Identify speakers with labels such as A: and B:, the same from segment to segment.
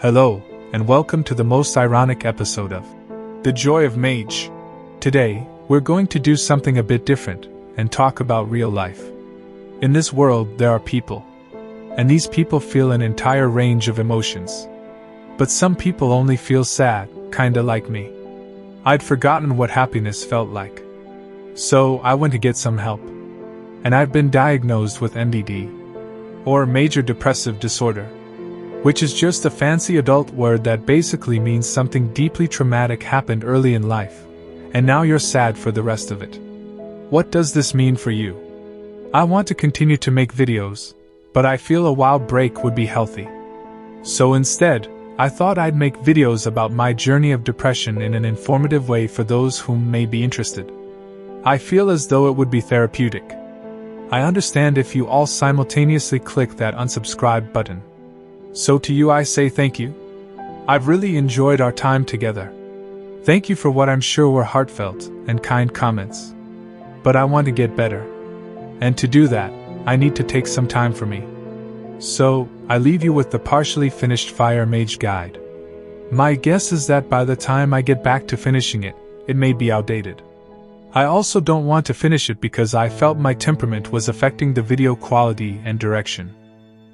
A: Hello, and welcome to the most ironic episode of The Joy of Mage. Today, we're going to do something a bit different and talk about real life. In this world, there are people, and these people feel an entire range of emotions. But some people only feel sad, kinda like me. I'd forgotten what happiness felt like. So I went to get some help. And I've been diagnosed with MDD, or major depressive disorder, which is just a fancy adult word that basically means something deeply traumatic happened early in life, and now you're sad for the rest of it. What does this mean for you? I want to continue to make videos, but I feel a while break would be healthy. So instead, I thought I'd make videos about my journey of depression in an informative way for those who may be interested. I feel as though it would be therapeutic. I understand if you all simultaneously click that unsubscribe button. So to you I say thank you. I've really enjoyed our time together. Thank you for what I'm sure were heartfelt and kind comments. But I want to get better. And to do that, I need to take some time for me. So, I leave you with the partially finished Fire Mage guide. My guess is that by the time I get back to finishing it, it may be outdated. I also don't want to finish it because I felt my temperament was affecting the video quality and direction.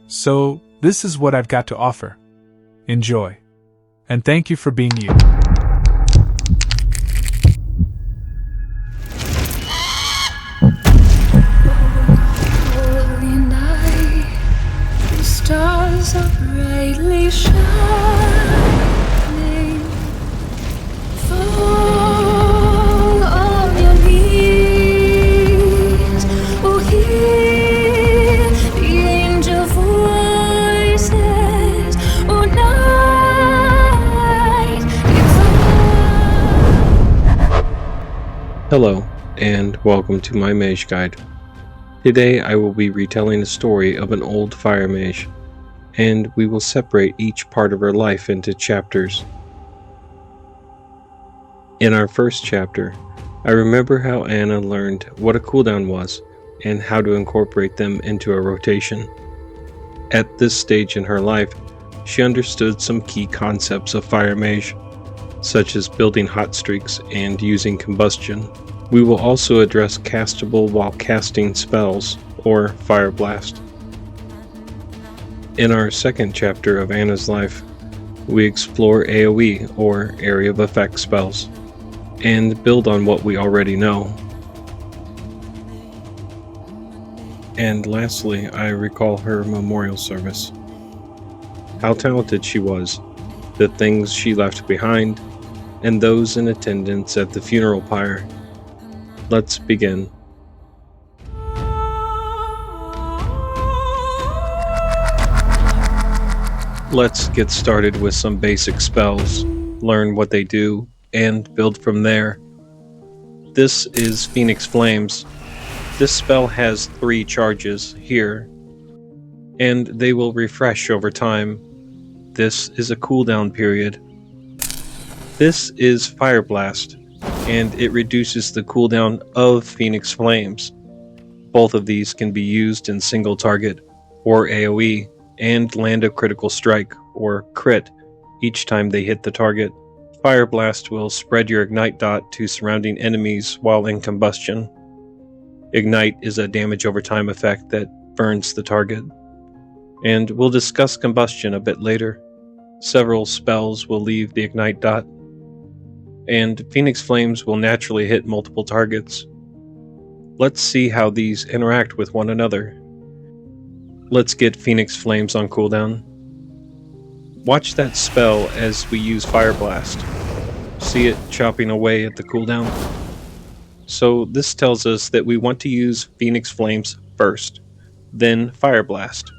A: So, this is what I've got to offer. Enjoy. And thank you for being you.
B: Holy night, the stars are brightly shining. Fall on your knees. Oh, hear the angel voices. Oh, night,
C: Hello, and welcome to my Mage Guide. Today I will be retelling the story of an old fire mage, and we will separate each part of her life into chapters. In our first chapter, I remember how Anna learned what a cooldown was, and how to incorporate them into a rotation. At this stage in her life, she understood some key concepts of fire mage, such as building hot streaks and using combustion. We will also address castable while casting spells, or Fire Blast. In our second chapter of Anna's life, we explore AoE, or Area of Effect spells, and build on what we already know. And lastly, I recall her memorial service. How talented she was, the things she left behind, and those in attendance at the funeral pyre. Let's begin. Let's get started with some basic spells, learn what they do, and build from there. This is Phoenix Flames. This spell has 3 charges here, and they will refresh over time. This is a cooldown period. This is Fire Blast, and it reduces the cooldown of Phoenix Flames. Both of these can be used in single target, or AoE, and land a critical strike, or crit, each time they hit the target. Fire Blast will spread your Ignite dot to surrounding enemies while in combustion. Ignite is a damage over time effect that burns the target. And we'll discuss combustion a bit later. Several spells will leave the Ignite dot, and Phoenix Flames will naturally hit multiple targets. Let's see how these interact with one another. Let's get Phoenix Flames on cooldown. Watch that spell as we use Fire Blast. See it chopping away at the cooldown? So this tells us that we want to use Phoenix Flames first, then Fire Blast.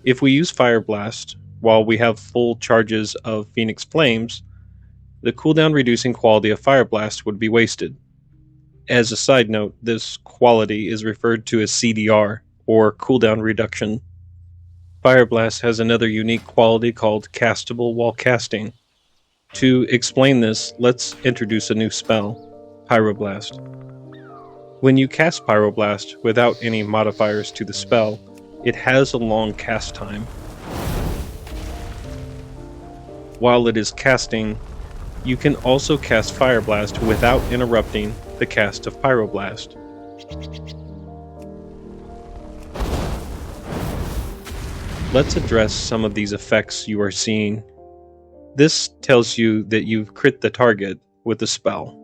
C: If we use Fire Blast while we have full charges of Phoenix Flames, the cooldown reducing quality of Fire Blast would be wasted. As a side note, this quality is referred to as CDR, or cooldown reduction. Fire Blast has another unique quality called castable while casting. To explain this, let's introduce a new spell, Pyroblast. When you cast Pyroblast without any modifiers to the spell, it has a long cast time. While it is casting, you can also cast Fire Blast without interrupting the cast of Pyroblast. Let's address some of these effects you are seeing. This tells you that you've crit the target with a spell,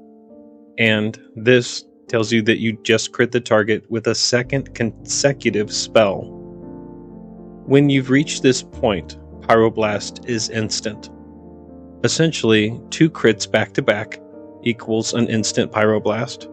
C: and this tells you that you just crit the target with a second consecutive spell. When you've reached this point, Pyroblast is instant. Essentially, 2 crits back to back equals an instant Pyroblast.